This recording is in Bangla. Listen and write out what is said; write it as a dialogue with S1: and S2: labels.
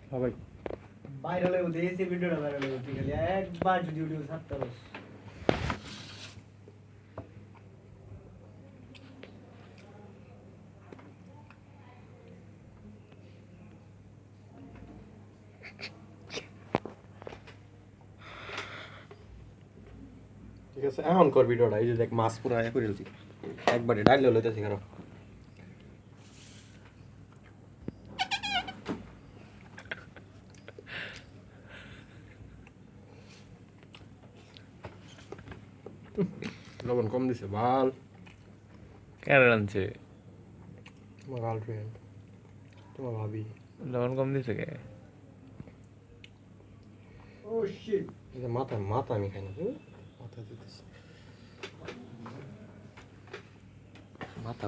S1: হ্যাঁ ভাই
S2: ভাইরাল হয়ে উঠেছে ভিডিওটা ভাইরাল হয়ে উঠে গেলে একবার যদি ইউটিউব ছাড়তে পারিস
S1: ঠিক আছে এখন কর ভিডিওটা এই যে দেখ মাছ পুরো আয়া করে দিছি একবারে ডাল লইতেছি কারো লবণ কম দিছে ভাল
S3: কেন রাঁধছে
S1: তোমার গার্লফ্রেন্ড তোমার ভাবি
S3: লবণ কম দিছে কে
S2: ও শিট
S1: মাথা মাথা আমি খাই না মাথা দিতেছি মাথা